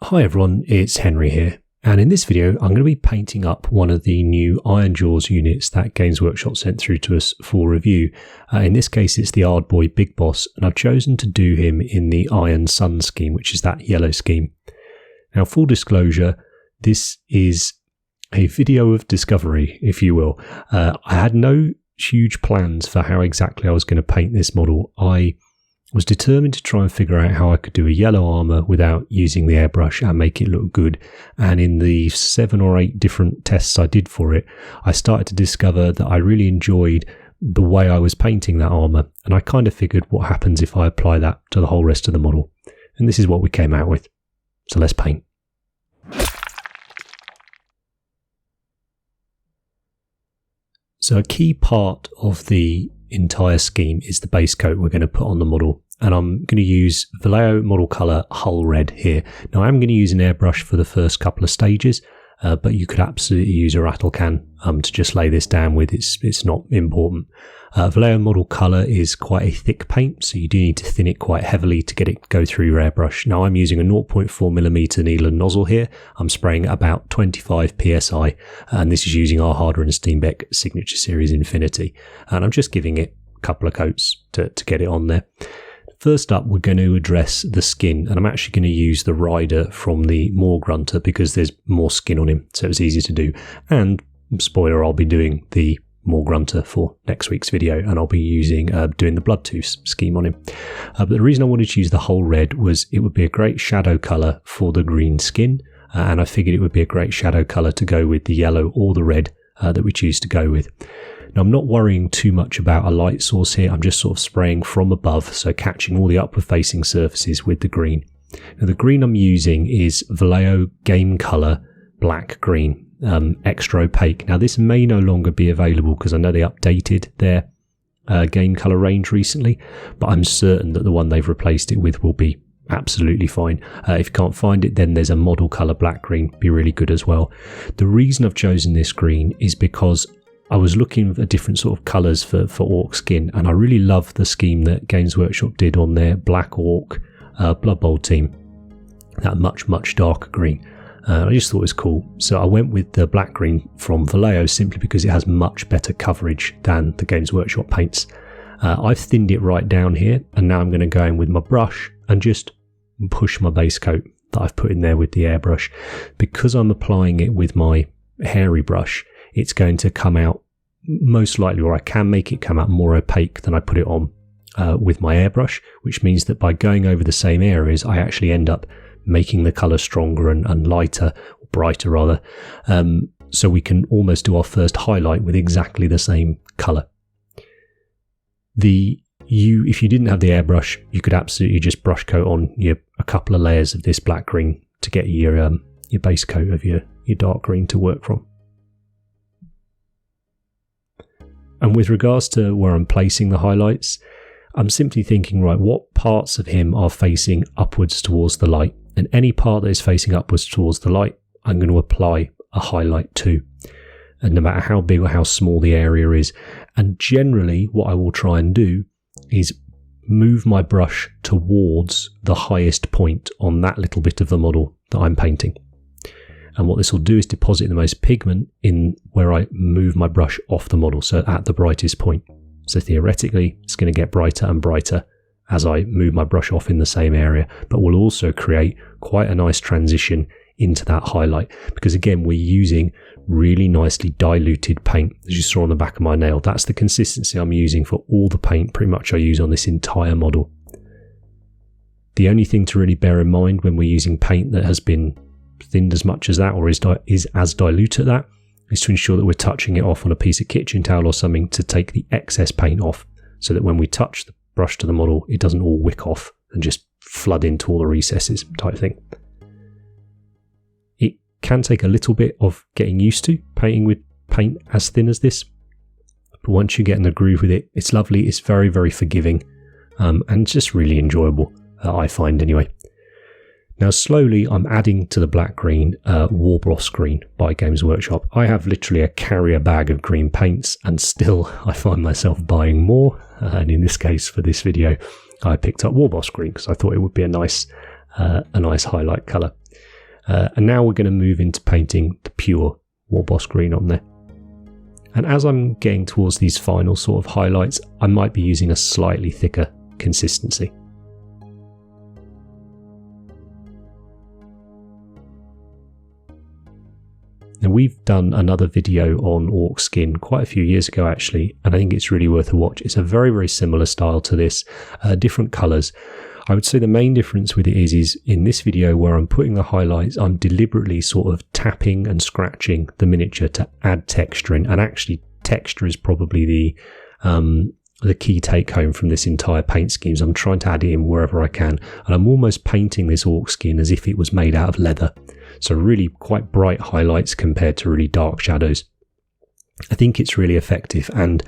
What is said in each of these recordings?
Hi everyone, it's Henry here, and in this video I'm going to be painting up one of the new IRONJAWZ units that Games Workshop sent through to us for review. In this case it's the Ardboy Big Boss, and I've chosen to do him in the Iron Sunz scheme, which is that yellow scheme. Now, full disclosure, this is a video of discovery, if you will. I had no huge plans for how exactly I was going to paint this model. I was determined to try and figure out how I could do a yellow armour without using the airbrush and make it look good. And in the 7 or 8 different tests I did for it, I started to discover that I really enjoyed the way I was painting that armour, and I kind of figured what happens if I apply that to the whole rest of the model. And this is what we came out with. So let's paint. So a key part of the entire scheme is the base coat we're going to put on the model, and I'm going to use Vallejo model colour Hull Red here. Now I'm going to use an airbrush for the first couple of stages, but you could absolutely use a rattle can to just lay this down with. It's not important. Vallejo model colour is quite a thick paint, so you do need to thin it quite heavily to get it go through your airbrush. Now I'm using a 0.4mm needle nozzle here. I'm spraying at about 25 psi, and this is using our Harder and Steenbeck Signature Series Infinity, and I'm just giving it a couple of coats to get it on there. First up, we're going to address the skin, and I'm actually going to use the rider from the Moor Grunter because there's more skin on him, so it's easy to do. And spoiler, I'll be doing the Moor Grunter for next week's video, and I'll be using doing the Bloodtooth scheme on him. But the reason I wanted to use the Hull Red was it would be a great shadow colour for the green skin, and I figured it would be a great shadow colour to go with the yellow or the red that we choose to go with. Now, I'm not worrying too much about a light source here. I'm just sort of spraying from above, so catching all the upward facing surfaces with the green. Now, the green I'm using is Vallejo Game Colour Black Green, extra opaque. Now, this may no longer be available because I know they updated their game colour range recently, but I'm certain that the one they've replaced it with will be absolutely fine. If you can't find it, then there's a model colour black green, be really good as well. The reason I've chosen this green is because I was looking at different sort of colours for Orc skin, and I really love the scheme that Games Workshop did on their Black Orc Blood Bowl team, that much darker green. I just thought it was cool, so I went with the black green from Vallejo simply because it has much better coverage than the Games Workshop paints. I've thinned it right down here, and now I'm going to go in with my brush and just push my base coat that I've put in there with the airbrush. Because I'm applying it with my hairy brush, it's going to come out most likely, or I can make it come out more opaque than I put it on with my airbrush, which means that by going over the same areas, I actually end up making the colour stronger and lighter, or brighter rather, so we can almost do our first highlight with exactly the same colour. If you didn't have the airbrush, you could absolutely just brush coat on a couple of layers of this black green to get your base coat of your dark green to work from. And with regards to where I'm placing the highlights, I'm simply thinking, right, what parts of him are facing upwards towards the light? And any part that is facing upwards towards the light, I'm going to apply a highlight to. And no matter how big or how small the area is. And generally, what I will try and do is move my brush towards the highest point on that little bit of the model that I'm painting. And what this will do is deposit the most pigment in where I move my brush off the model, so at the brightest point. So theoretically, it's going to get brighter and brighter as I move my brush off in the same area, but will also create quite a nice transition into that highlight, because again, we're using really nicely diluted paint, as you saw on the back of my nail. That's the consistency I'm using for all the paint pretty much I use on this entire model. The only thing to really bear in mind when we're using paint that has been thinned as much as that, or is as dilute at that, is to ensure that we're touching it off on a piece of kitchen towel or something to take the excess paint off, so that when we touch the brush to the model, it doesn't all wick off and just flood into all the recesses type thing. It can take a little bit of getting used to painting with paint as thin as this, but once you get in the groove with it, it's lovely. It's very forgiving, and just really enjoyable, I find anyway. Now slowly I'm adding to the black green Warboss Green by Games Workshop. I have literally a carrier bag of green paints, and still I find myself buying more, and in this case for this video I picked up Warboss Green because I thought it would be a nice a nice highlight colour. And now we're going to move into painting the pure Warboss Green on there. And as I'm getting towards these final sort of highlights, I might be using a slightly thicker consistency. Now, we've done another video on Orc Skin quite a few years ago actually, and I think it's really worth a watch. It's a very, very similar style to this, different colours. I would say the main difference with it is in this video where I'm putting the highlights, I'm deliberately sort of tapping and scratching the miniature to add texture in, and actually texture is probably the key take home from this entire paint scheme. I'm trying to add it in wherever I can, and I'm almost painting this Orc Skin as if it was made out of leather. So really quite bright highlights compared to really dark shadows. I think it's really effective, and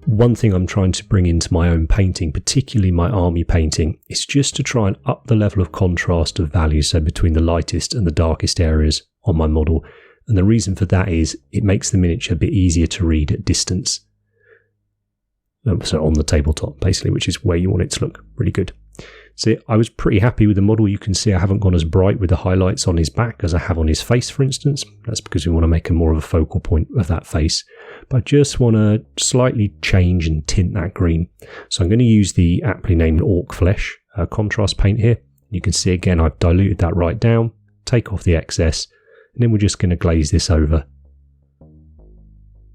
one thing I'm trying to bring into my own painting, particularly my army painting, is just to try and up the level of contrast of value, so between the lightest and the darkest areas on my model. And the reason for that is it makes the miniature a bit easier to read at distance. So on the tabletop, basically, which is where you want it to look really good. So I was pretty happy with the model. You can see I haven't gone as bright with the highlights on his back as I have on his face, for instance. That's because we want to make a more of a focal point of that face. But I just want to slightly change and tint that green. So I'm going to use the aptly named Orc Flesh contrast paint here. You can see again I've diluted that right down, take off the excess, and then we're just going to glaze this over.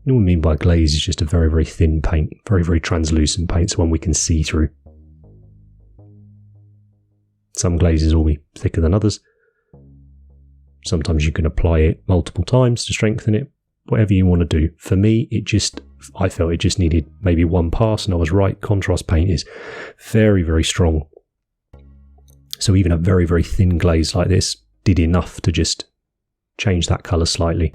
And what I mean by glaze is just a very, very thin paint, very, very translucent paint, so one we can see through. Some glazes will be thicker than others. Sometimes you can apply it multiple times to strengthen it, whatever you want to do. For me, I felt it just needed maybe one pass, and I was right. Contrast paint is very, very strong. So even a very, very thin glaze like this did enough to just change that colour slightly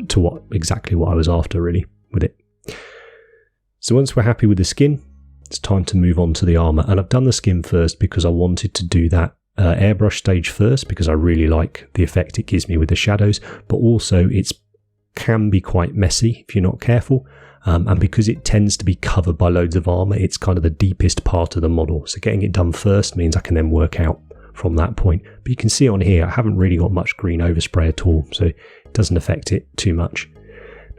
to exactly what I was after really with it. So once we're happy with the skin, it's time to move on to the armour. And I've done the skin first because I wanted to do that airbrush stage first, because I really like the effect it gives me with the shadows, but also it can be quite messy if you're not careful. And because it tends to be covered by loads of armour, it's kind of the deepest part of the model. So getting it done first means I can then work out from that point. But you can see on here, I haven't really got much green overspray at all, so it doesn't affect it too much.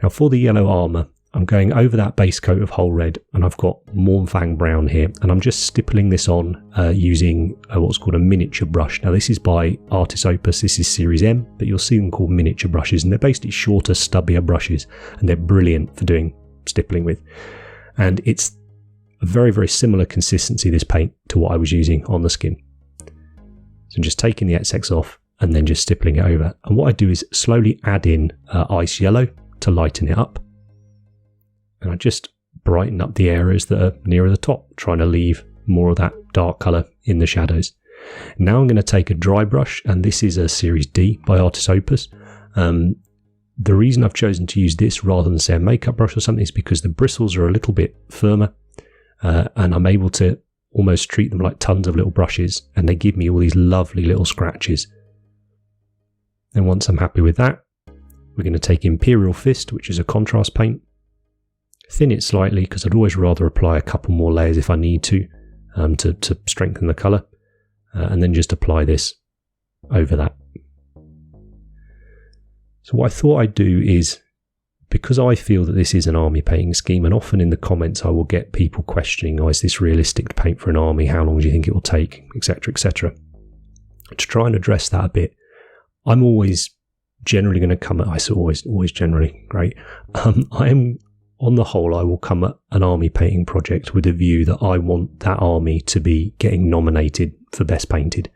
Now for the yellow armour, I'm going over that base coat of whole red, and I've got Mournfang Brown here, and I'm just stippling this on using what's called a miniature brush. Now this is by Artist Opus, this is Series M, but you'll see them called miniature brushes, and they're basically shorter, stubbier brushes, and they're brilliant for doing stippling with. And it's a very, very similar consistency, this paint, to what I was using on the skin. So I'm just taking the excess off and then just stippling it over. And what I do is slowly add in ice yellow to lighten it up. And I just brighten up the areas that are nearer the top, trying to leave more of that dark colour in the shadows. Now I'm going to take a dry brush, and this is a Series D by Artist Opus. The reason I've chosen to use this rather than say a makeup brush or something is because the bristles are a little bit firmer, and I'm able to almost treat them like tons of little brushes, and they give me all these lovely little scratches. And once I'm happy with that, we're going to take Imperial Fist, which is a contrast paint, thin it slightly because I'd always rather apply a couple more layers if I need to strengthen the colour, and then just apply this over that. So what I thought I'd do is, because I feel that this is an army painting scheme, and often in the comments I will get people questioning, is this realistic to paint for an army, how long do you think it will take, etc, etc. To try and address that a bit, I'm always generally going to come at, I say always generally, great, I am, on the whole, I will come at an army painting project with a view that I want that army to be getting nominated for Best Painted.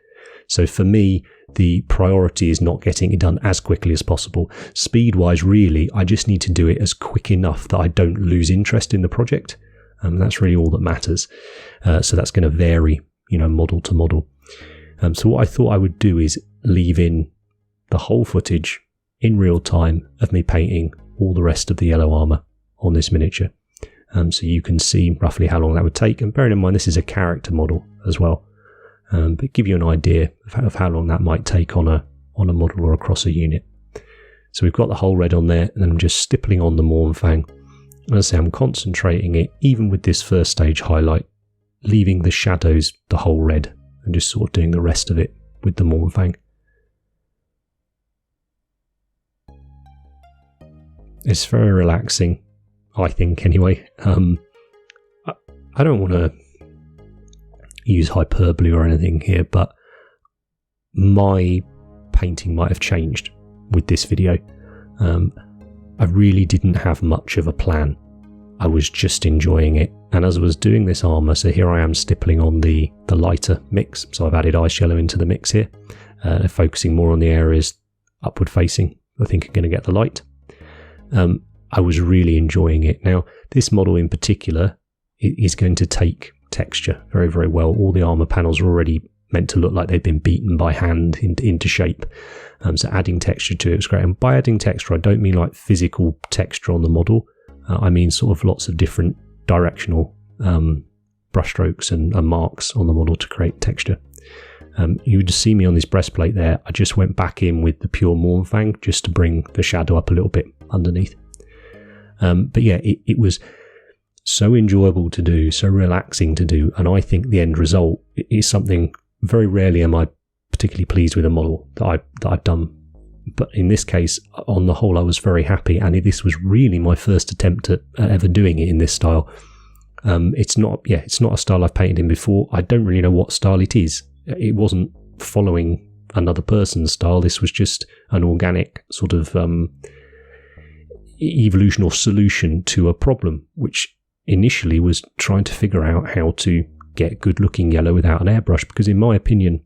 So for me, the priority is not getting it done as quickly as possible. Speed-wise, really, I just need to do it as quick enough that I don't lose interest in the project. That's really all that matters. So that's going to vary, model to model. So what I thought I would do is leave in the whole footage in real time of me painting all the rest of the yellow armour on this miniature. So you can see roughly how long that would take. And bearing in mind, this is a character model as well. But give you an idea of how long that might take on a model or across a unit. So we've got the whole red on there, and then I'm just stippling on the Mournfang. And as I say, I'm concentrating it, even with this first stage highlight, leaving the shadows the whole red and just sort of doing the rest of it with the Mournfang. It's very relaxing, I think, anyway. I don't want to use hyperbole or anything here, but my painting might have changed with this video. I really didn't have much of a plan. I was just enjoying it, and as I was doing this armour, so here I am stippling on the lighter mix, so I've added ice yellow into the mix here, focusing more on the areas upward facing I think are going to get the light. I was really enjoying it. Now, this model in particular is going to take texture very, very well. All the armour panels are already meant to look like they've been beaten by hand into shape. So adding texture to it was great. And by adding texture, I don't mean like physical texture on the model. I mean sort of lots of different directional brushstrokes and marks on the model to create texture. You would just see me on this breastplate there. I just went back in with the pure Mournfang just to bring the shadow up a little bit underneath. But yeah, it was so enjoyable to do, so relaxing to do, and I think the end result is something very rarely am I particularly pleased with a model that I've done. But in this case, on the whole, I was very happy, and this was really my first attempt at ever doing it in this style. It's not a style I've painted in before. I don't really know what style it is. It wasn't following another person's style. This was just an organic sort of evolution or solution to a problem, which initially was trying to figure out how to get good looking yellow without an airbrush, because in my opinion,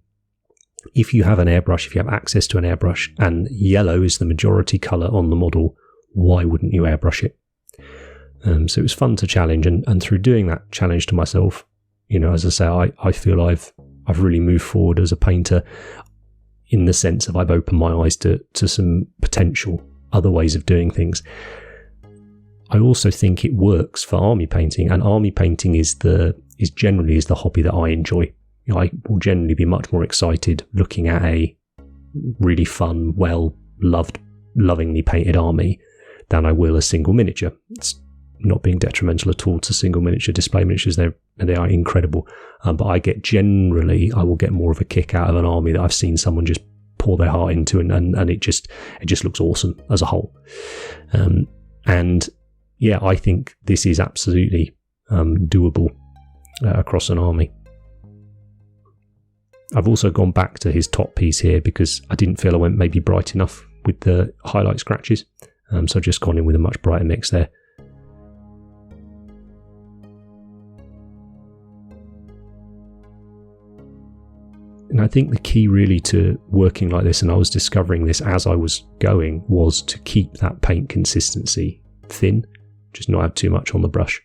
if you have an airbrush, if you have access to an airbrush and yellow is the majority colour on the model, why wouldn't you airbrush it? So it was fun to challenge, and through doing that challenge to myself, you know, as I say, I feel I've really moved forward as a painter in the sense of I've opened my eyes to some potential other ways of doing things. I also think it works for army painting, and army painting is generally the hobby that I enjoy. You know, I will generally be much more excited looking at a really fun, lovingly painted army than I will a single miniature. It's not being detrimental at all to single miniature display miniatures. They are incredible, but I will get more of a kick out of an army that I've seen someone just pour their heart into, and it just looks awesome as a whole. And yeah, I think this is absolutely doable across an army. I've also gone back to his top piece here because I didn't feel I went maybe bright enough with the highlight scratches, so I've just gone in with a much brighter mix there. And I think the key really to working like this, and I was discovering this as I was going, was to keep that paint consistency thin, just not have too much on the brush.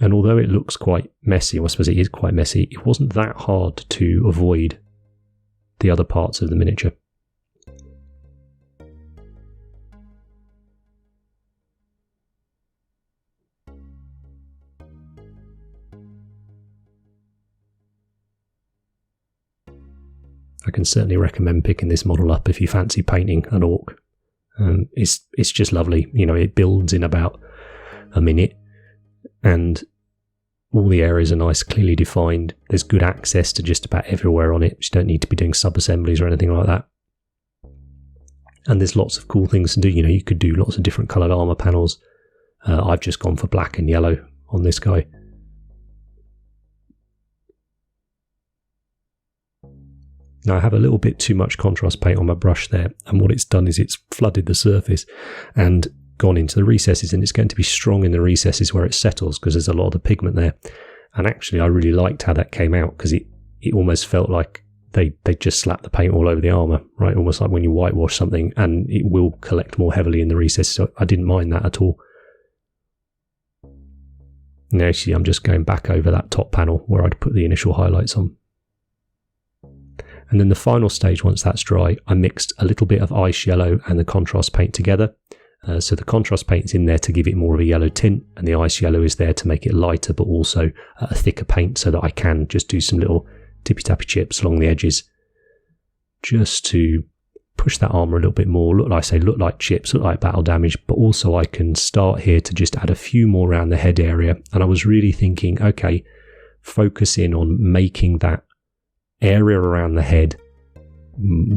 And although it looks quite messy, or I suppose it is quite messy, it wasn't that hard to avoid the other parts of the miniature. I can certainly recommend picking this model up if you fancy painting an orc. It's just lovely. You know, it builds in about a minute, and all the areas are nice, clearly defined. There's good access to just about everywhere on it. You don't need to be doing sub-assemblies or anything like that. And there's lots of cool things to do. You know, you could do lots of different coloured armour panels. I've just gone for black and yellow on this guy. Now I have a little bit too much contrast paint on my brush there, and what it's done is it's flooded the surface and gone into the recesses, and it's going to be strong in the recesses where it settles because there's a lot of the pigment there. And actually I really liked how that came out, because it almost felt like they just slapped the paint all over the armour, right? Almost like when you whitewash something and it will collect more heavily in the recesses. So I didn't mind that at all. Now actually I'm just going back over that top panel where I'd put the initial highlights on. And then the final stage, once that's dry, I mixed a little bit of ice yellow and the contrast paint together. So the contrast paint's in there to give it more of a yellow tint, and the ice yellow is there to make it lighter but also a thicker paint, so that I can just do some little tippy-tappy chips along the edges just to push that armour a little bit more, look like chips, look like battle damage, but also I can start here to just add a few more around the head area. And I was really thinking, okay, focus in on making that area around the head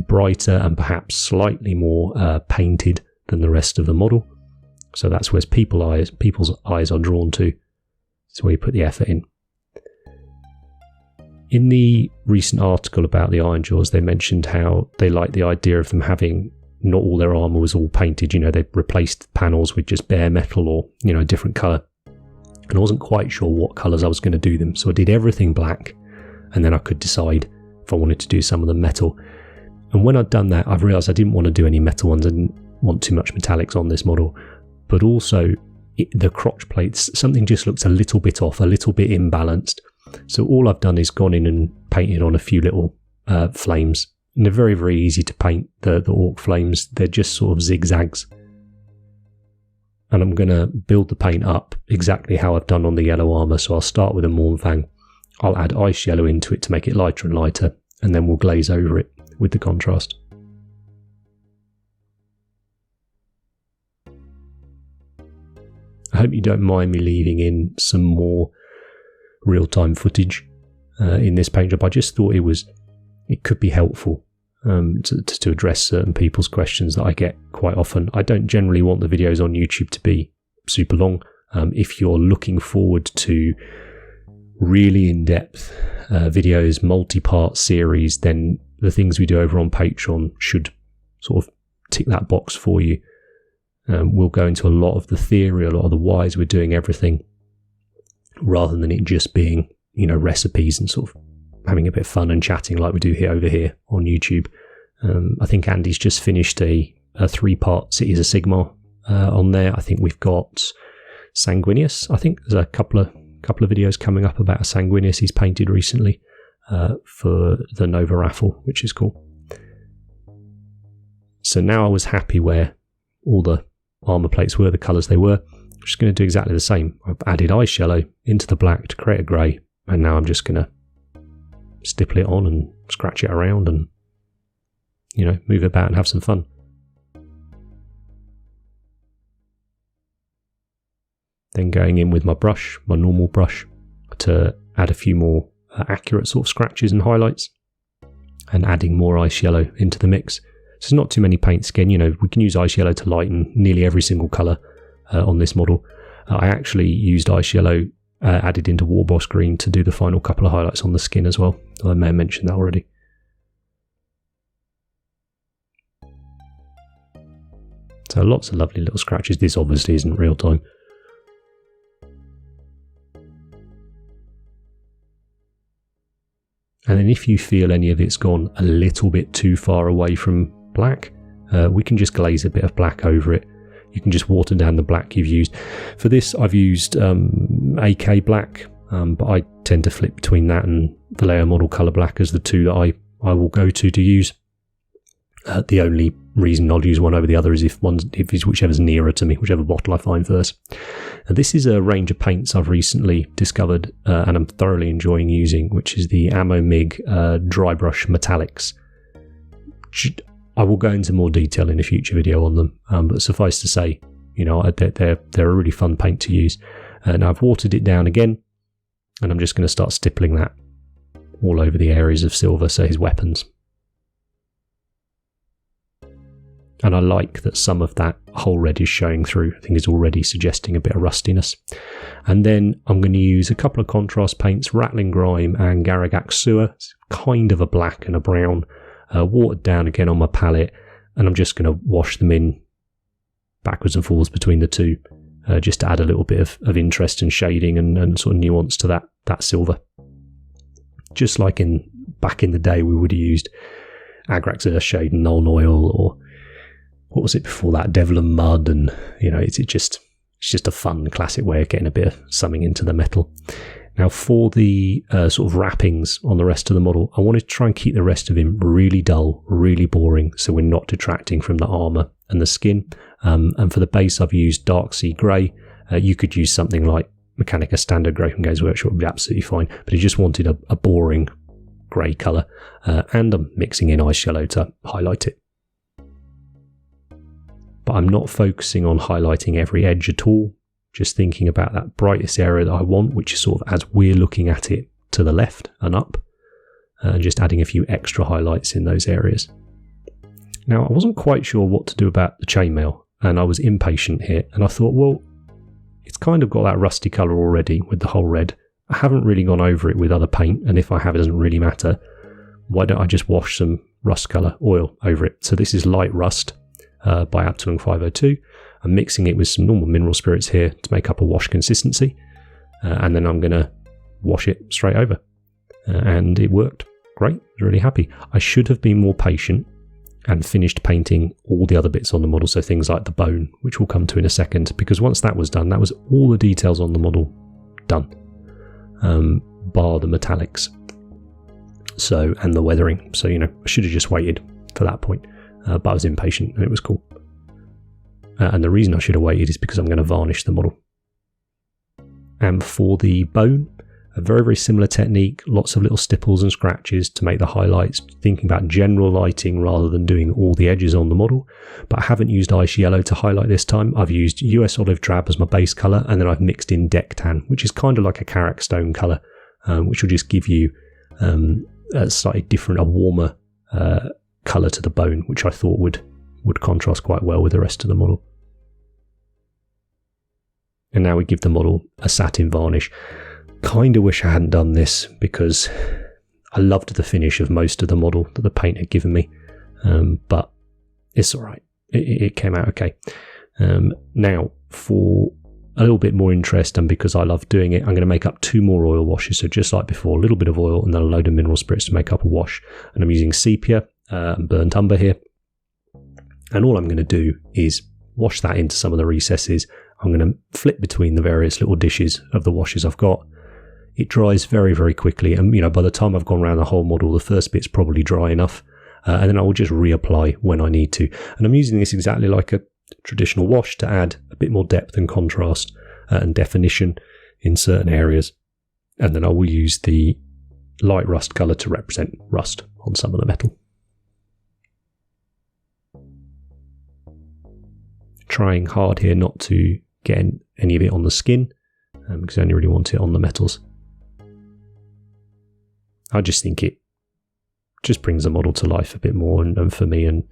brighter and perhaps slightly more painted than the rest of the model. So that's where people's eyes are drawn to. That's where you put the effort in. In the recent article about the IRONJAWZ, they mentioned how they like the idea of them having not all their armour was all painted. You know, they replaced panels with just bare metal or, you know, a different colour. And I wasn't quite sure what colours I was going to do them. So I did everything black, and then I could decide if I wanted to do some of them metal. And when I'd done that, I've realised I didn't want to do any metal ones. I didn't want too much metallics on this model. But also, the crotch plates, something just looks a little bit off, a little bit imbalanced. So all I've done is gone in and painted on a few little flames. And they're very, very easy to paint, the orc flames. They're just sort of zigzags. And I'm going to build the paint up exactly how I've done on the yellow armour. So I'll start with a Mournfang. I'll add ice yellow into it to make it lighter and lighter. And then we'll glaze over it with the contrast. I hope you don't mind me leaving in some more real-time footage in this paint job. I just thought it could be helpful to address certain people's questions that I get quite often. I don't generally want the videos on YouTube to be super long. If you're looking forward to really in-depth videos, multi-part series, then the things we do over on Patreon should sort of tick that box for you. We'll go into a lot of the theory, a lot of the whys we're doing everything, rather than it just being, you know, recipes and sort of having a bit of fun and chatting like we do over here on YouTube. I think Andy's just finished a 3-part Cities of Sigmar on there. I think we've got Sanguinius. I think there's a couple of videos coming up about a Sanguinius he's painted recently for the Nova raffle, which is cool. So now I was happy where all the armour plates were, the colours they were. I'm just going to do exactly the same. I've added ice yellow into the black to create a grey, and now I'm just going to stipple it on and scratch it around and, you know, move it about and have some fun. Then going in with my brush, my normal brush, to add a few more accurate sort of scratches and highlights, and adding more ice yellow into the mix. So there's not too many paints again. You know, we can use ice yellow to lighten nearly every single colour on this model. I actually used ice yellow added into Warboss Green to do the final couple of highlights on the skin as well. I may have mentioned that already. So lots of lovely little scratches. This obviously isn't real time. And then if you feel any of it's gone a little bit too far away from black, we can just glaze a bit of black over it. You can just water down the black you've used. For this, I've used AK black, but I tend to flip between that and Vallejo model colour black as the two that I will go to use. The only reason I'll use one over the other is if it's whichever's nearer to me, whichever bottle I find first. And this is a range of paints I've recently discovered and I'm thoroughly enjoying using, which is the Ammo MIG Dry Brush Metallics. I will go into more detail in a future video on them, but suffice to say, you know, they're a really fun paint to use. And I've watered it down again, and I'm just going to start stippling that all over the areas of Silver, so his weapons. And I like that some of that whole red is showing through. I think it's already suggesting a bit of rustiness. And then I'm going to use a couple of contrast paints, Ratling Grime and Garaghaks Sewer. It's kind of a black and a brown. Watered down again on my palette, and I'm just going to wash them in backwards and forwards between the two, just to add a little bit of interest and shading and sort of nuance to that silver. Just like back in the day, we would have used Agrax Earthshade and Nuln Oil, or what was it before that, Devil and Mud, and you know, it's just a fun classic way of getting a bit of something into the metal. Now for the sort of wrappings on the rest of the model, I wanted to try and keep the rest of him really dull, really boring, so we're not detracting from the armour and the skin. And for the base, I've used Dark Sea Grey. You could use something like Mechanica Standard Grey from Games Workshop, would be absolutely fine, but he just wanted a boring grey colour. And I'm mixing in ice yellow to highlight it. but I'm not focusing on highlighting every edge at all, just thinking about that brightest area that I want, which is sort of as we're looking at it to the left and up, and just adding a few extra highlights in those areas. Now, I wasn't quite sure what to do about the chainmail, and I was impatient here, and I thought, well, it's kind of got that rusty colour already with the whole red. I haven't really gone over it with other paint, and if I have, it doesn't really matter. Why don't I just wash some rust colour oil over it? So this is Light Rust by Abteilung 502. I'm mixing it with some normal mineral spirits here to make up a wash consistency, and then I'm going to wash it straight over. And it worked great. I was really happy. I should have been more patient and finished painting all the other bits on the model, so things like the bone, which we'll come to in a second, because once that was done, that was all the details on the model done, bar the metallics, and the weathering. So, you know, I should have just waited for that point, but I was impatient and it was cool. And the reason I should have waited is because I'm going to varnish the model. And for the bone, a very, very similar technique, lots of little stipples and scratches to make the highlights, thinking about general lighting rather than doing all the edges on the model. But I haven't used ice yellow to highlight this time. I've used US Olive Drab as my base colour, and then I've mixed in Deck Tan, which is kind of like a Garaghaks stone colour, which will just give you a slightly different, a warmer colour to the bone, which I thought would contrast quite well with the rest of the model. And now we give the model a satin varnish. Kind of wish I hadn't done this, because I loved the finish of most of the model that the paint had given me, but it's alright, it came out okay. Now, for a little bit more interest, and because I love doing it, I'm going to make up 2 more oil washes. So just like before, a little bit of oil and then a load of mineral spirits to make up a wash. And I'm using Sepia and burnt umber here, and all I'm going to do is wash that into some of the recesses. I'm going to flip between the various little dishes of the washes I've got. It dries very, very quickly, and you know, by the time I've gone around the whole model, the first bit's probably dry enough, and then I will just reapply when I need to. And I'm using this exactly like a traditional wash to add a bit more depth and contrast and definition in certain areas, and then I will use the light rust colour to represent rust on some of the metal. Trying hard here not to get any of it on the skin, because I only really want it on the metals. I just think it just brings the model to life a bit more, and for me, and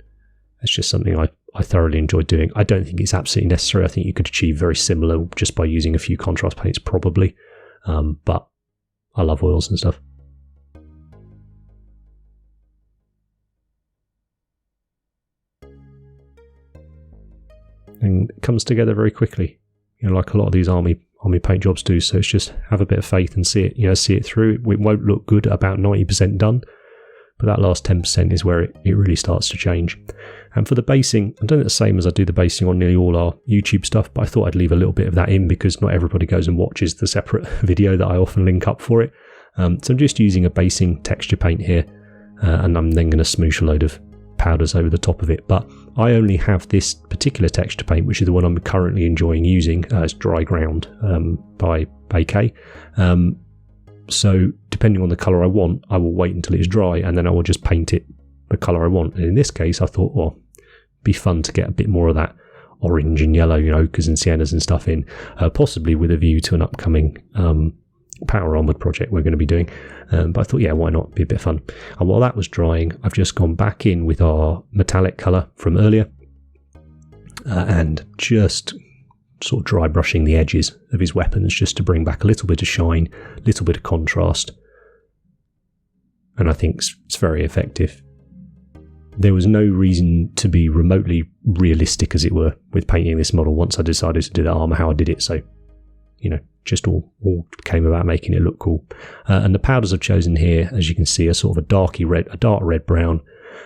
it's just something I thoroughly enjoy doing. I don't think it's absolutely necessary. I think you could achieve very similar just by using a few contrast paints probably, but I love oils and stuff. And it comes together very quickly, you know, like a lot of these army paint jobs do. So it's just have a bit of faith and see it through. It won't look good at about 90% done, but that last 10% is where it really starts to change. And for the basing, I'm doing it the same as I do the basing on nearly all our YouTube stuff, but I thought I'd leave a little bit of that in because not everybody goes and watches the separate video that I often link up for it. So I'm just using a basing texture paint here, and I'm then going to smoosh a load of powders over the top of it. But I only have this particular texture paint, which is the one I'm currently enjoying using. It's Dry Ground by AK. So depending on the colour I want, I will wait until it's dry and then I will just paint it the colour I want. And in this case, I thought, well, it'd be fun to get a bit more of that orange and yellow, you know, ochres and siennas and stuff in, possibly with a view to an upcoming Power Armoured project we're going to be doing. But I thought, yeah, why not? Be a bit of fun. And while that was drying, I've just gone back in with our metallic colour from earlier and just sort of dry brushing the edges of his weapons just to bring back a little bit of shine, a little bit of contrast. And I think it's very effective. There was no reason to be remotely realistic, as it were, with painting this model once I decided to do the armour how I did it. So, you know, just all came about making it look cool. And the powders I've chosen here, as you can see, are sort of a dark red brown,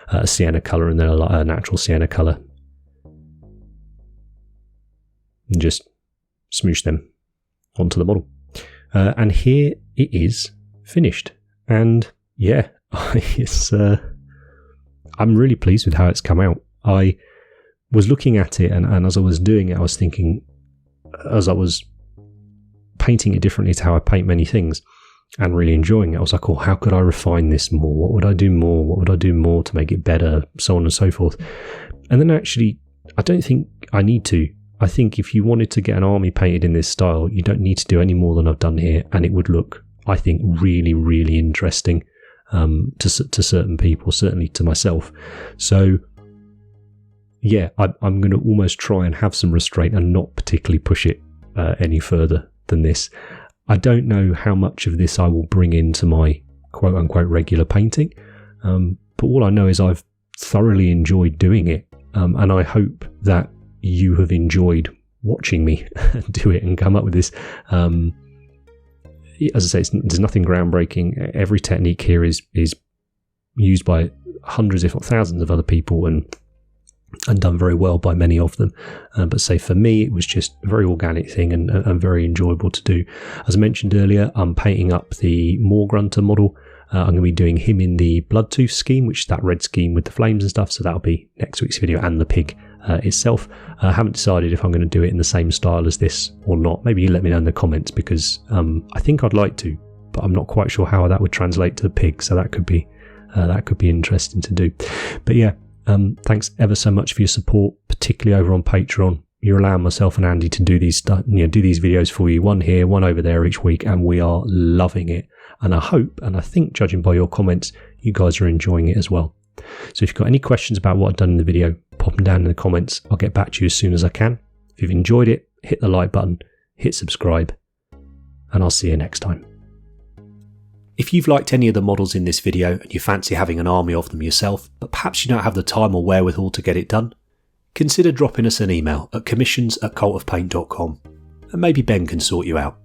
a sienna colour, and then a natural sienna colour. And just smoosh them onto the model. And here it is finished. And yeah, I'm really pleased with how it's come out. I was looking at it, and as I was doing it, I was thinking, as I was painting it differently to how I paint many things and really enjoying it, I was like, oh, how could I refine this more? What would I do more? What would I do more to make it better? So on and so forth. And then actually I don't think I need to. I think if you wanted to get an army painted in this style, you don't need to do any more than I've done here, and it would look, I think, really, really interesting to certain people, certainly to myself. So yeah, I'm going to almost try and have some restraint and not particularly push it any further than this. I don't know how much of this I will bring into my quote-unquote regular painting, but all I know is I've thoroughly enjoyed doing it, and I hope that you have enjoyed watching me do it and come up with this. As I say, there's nothing groundbreaking. Every technique here is used by hundreds, if not thousands, of other people, and done very well by many of them. But say for me, it was just a very organic thing and very enjoyable to do. As I mentioned earlier, I'm painting up the Mournfang model. I'm going to be doing him in the Bloodtooth scheme, which is that red scheme with the flames and stuff. So that'll be next week's video, and the pig itself. I haven't decided if I'm going to do it in the same style as this or not. Maybe you let me know in the comments, because I think I'd like to, but I'm not quite sure how that would translate to the pig. So that could be interesting to do. But yeah, thanks ever so much for your support, particularly over on Patreon. You're allowing myself and Andy to do these videos for you, one here, one over there each week, and we are loving it. And I hope, and I think, judging by your comments, you guys are enjoying it as well. So if you've got any questions about what I've done in the video, pop them down in the comments. I'll get back to you as soon as I can. If you've enjoyed it, hit the like button, hit subscribe, and I'll see you next time. If you've liked any of the models in this video and you fancy having an army of them yourself, but perhaps you don't have the time or wherewithal to get it done, consider dropping us an email at commissions@cultofpaint.com, and maybe Ben can sort you out.